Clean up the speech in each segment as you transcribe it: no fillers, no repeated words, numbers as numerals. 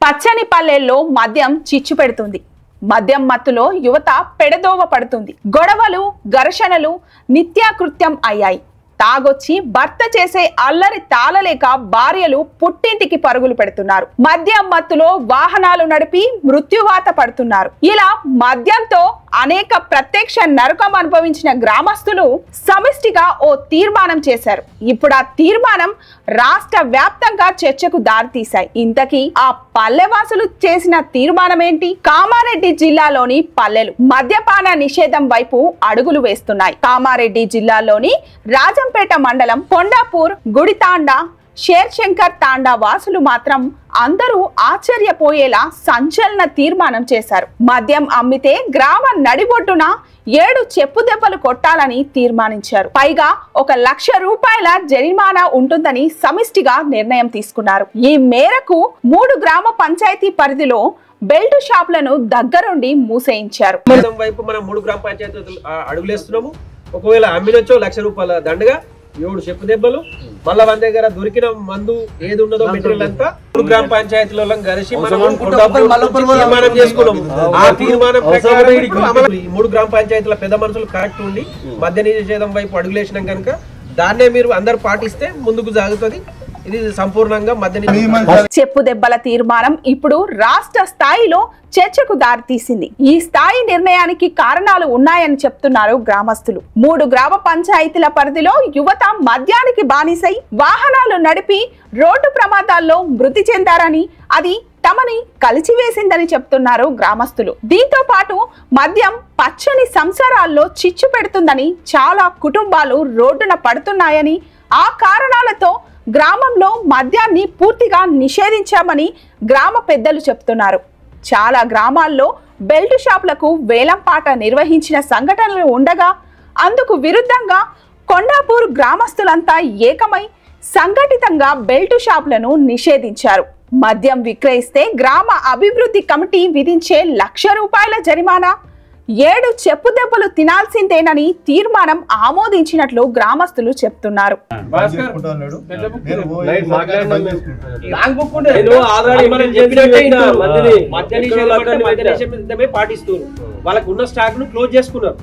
పచ్చని పల్లెల్లో మద్యం చిచ్చు పెడుతుంది. మద్యం మత్తులో యువత పెడదోవ పడుతుంది. గొడవలు, ఘర్షణలు నిత్యాకృత్యం అయ్యాయి. తాగొచ్చి భర్త చేసే అల్లరి తాళలేక భార్యలు పుట్టింటికి పరుగులు పెడుతున్నారు. మద్యం మత్తులో వాహనాలు నడిపి మృత్యువాత పడుతున్నారు. ఇలా మద్యంతో అనేక ప్రత్యక్ష నరకం అనుభవించిన గ్రామస్తులు సమిష్టిగా ఓ తీర్మానం చేశారు. ఇప్పుడు ఆ తీర్మానం రాష్ట్ర వ్యాప్తంగా చర్చకు దారితీశాయి. ఇంతకీ ఆ పల్లెవాసులు చేసిన తీర్మానం ఏంటి? కామారెడ్డి జిల్లాలోని పల్లెలు మద్యపాన నిషేధం వైపు అడుగులు వేస్తున్నాయి. కామారెడ్డి జిల్లాలోని రాజంపేట మండలం కొండాపూర్, గుడితాండా, షేర్ శంకర్ తాండా వాసులు మాత్రం అందరూ ఆశ్చర్యపోయేలా సంచలన తీర్మానం చేశారు. మద్యం అమ్మితే గ్రామ నడిబొడ్డున 7 చెప్పు దెబ్బలు కొట్టాలని తీర్మానించారు. పైగా 1 లక్ష రూపాయల జరిమానా ఉంటుందని సమిష్టిగా నిర్ణయం తీసుకున్నారు. ఈ మేరకు 3 గ్రామ పంచాయతీ పరిధిలో బెల్ట్ షాపులను దగ్గరుండి మూసేయించారు. వైపు మనం 3 గ్రామ పంచాయతీలు అడుగులేస్తున్నాము. ఒకవేళ అమ్మినొచ్చో 1 లక్ష రూపాయల దండగా 7 చెప్పు దెబ్బలు, మళ్ళా మన దగ్గర దొరికిన మందు ఏది ఉన్నదో మెటీరియల్ అంతా 3 గ్రామ పంచాయతీలలో కలిసి తీర్మానం చేసుకున్నాము. ఆ తీర్మానం ప్రకారం ఈ 3 గ్రామ పంచాయతీల పెద్ద మనుషులు కరెక్ట్ ఉండి మద్య నిషేధం వైపు అడుగులేసినాం కనుక దాన్నే మీరు అందరు పాటిస్తే ముందుకు సాగుతుంది. ఇది సంపూర్ణంగా చెప్పు దెబ్బల తీర్మానం ఇప్పుడు రాష్ట్ర స్థాయిలో చర్చకు దారితీసింది. ఈ స్థాయి నిర్ణయానికి కారణాలు ఉన్నాయని చెప్తున్నారు గ్రామస్తులు. 3 గ్రామ పంచాయతీల పరిధిలో యువత మద్యానికి బానిసై వాహనాలు నడిపి రోడ్డు ప్రమాదాల్లో మృతి చెందారని, అది తమని కలిచివేసిందని చెప్తున్నారు గ్రామస్తులు. దీంతో పాటు మద్యం పచ్చని సంసారాల్లో చిచ్చు పెడుతుందని, చాలా కుటుంబాలు రోడ్డున పడుతున్నాయని, ఆ కారణాలతో గ్రామంలో మద్యాన్ని పూర్తిగా నిషేధించామని గ్రామ పెద్దలు చెప్తున్నారు. చాలా గ్రామాల్లో బెల్ట్ షాపులకు వేలంపాట నిర్వహించిన సంఘటనలు ఉండగా అందుకు విరుద్ధంగా కొండాపూర్ గ్రామస్తులంతా ఏకమై సంఘటితంగా బెల్ట్ షాపులను నిషేధించారు. మద్యం విక్రయిస్తే గ్రామ అభివృద్ధి కమిటీ విధించే 1 లక్ష రూపాయల జరిమానా, 7 చెప్పు దెబ్బలు తినాల్సిందేనని తీర్మానం ఆమోదించినట్లు గ్రామస్తులు చెప్తున్నారు. వాళ్ళకు ఉన్న స్టాక్ ను క్లోజ్ చేసుకున్నారు.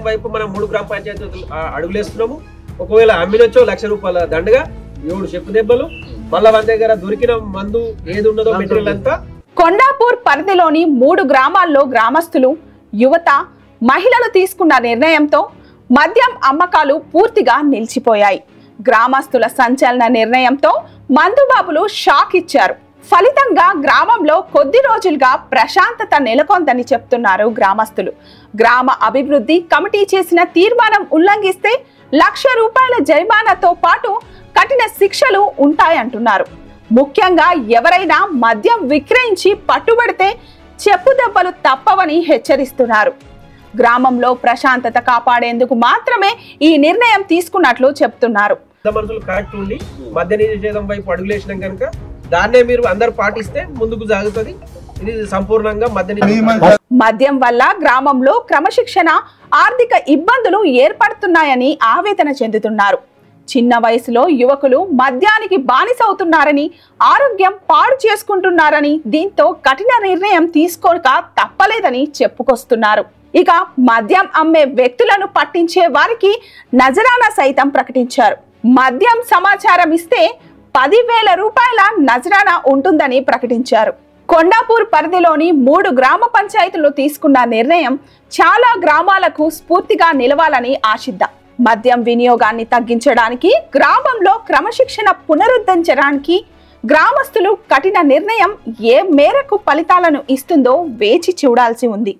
వైపు మనం 3 గ్రామ పంచాయతీలు అడుగులేస్తున్నాము. ఒకవేళ అమ్మినొచ్చో 1 లక్ష రూపాయల దండగా 7 చెప్పు దెబ్బలు, మళ్ళా మన దగ్గర దొరికిన మందు ఏది ఉన్నదో మెటీరియల్ అంతా. కొండాపూర్ పరిధిలోని 3 గ్రామాల్లో గ్రామస్తులు, యువత, మహిళలు తీసుకున్న నిర్ణయంతో మద్యం అమ్మకాలు పూర్తిగా నిలిచిపోయాయి. గ్రామస్తుల సంచలన నిర్ణయంతో మందుబాబులు షాక్ ఇచ్చారు. ఫలితంగా గ్రామంలో కొద్ది రోజులుగా ప్రశాంతత నెలకొందని చెప్తున్నారు గ్రామస్తులు. గ్రామ అభివృద్ధి కమిటీ చేసిన తీర్మానం ఉల్లంఘిస్తే 1 లక్ష రూపాయల జరిమానాతో పాటు కఠిన శిక్షలు ఉంటాయంటున్నారు. ముఖ్యంగా ఎవరైనా మద్యం విక్రయించి పట్టుబడితే చెప్పు దెబ్బలు తప్పవని హెచ్చరిస్తున్నారు. గ్రామంలో ప్రశాంతత కాపాడేందుకు మాత్రమే ఈ నిర్ణయం తీసుకున్నట్లు చెప్తున్నారు. మనుషులు కరెక్ట్ ఉండి మద్య నిషేధం వైపు అడుగులేసినాం కనుక దాన్నే మీరు అందరు పాటిస్తే ముందుకు సాగుతుంది. ఇది సంపూర్ణంగా మద్యం వల్ల గ్రామంలో క్రమశిక్షణ, ఆర్థిక ఇబ్బందులు ఏర్పడుతున్నాయని ఆవేదన చెందుతున్నారు. చిన్న వయసులో యువకులు మద్యానికి బానిసవుతున్నారని, ఆరోగ్యం పాడు చేసుకుంటున్నారని, దీంతో కఠిన నిర్ణయం తీసుకోక తప్పలేదని చెప్పుకొస్తున్నారు. ఇక మద్యం అమ్మే వ్యక్తులను పట్టించే వారికి నజరానా సైతం ప్రకటించారు. మద్యం సమాచారం ఇస్తే 10,000 రూపాయల నజరానా ఉంటుందని ప్రకటించారు. కొండాపూర్ పరిధిలోని 3 గ్రామ పంచాయతీలు తీసుకున్న నిర్ణయం చాలా గ్రామాలకు స్ఫూర్తిగా నిలవాలని ఆశిద్దాం. మద్యం వినియోగాన్ని తగ్గించడానికి, గ్రామంలో క్రమశిక్షణ పునరుద్ధరించడానికి గ్రామస్తులు కఠిన నిర్ణయం ఏ మేరకు ఫలితాలను ఇస్తుందో వేచి చూడాల్సి ఉంది.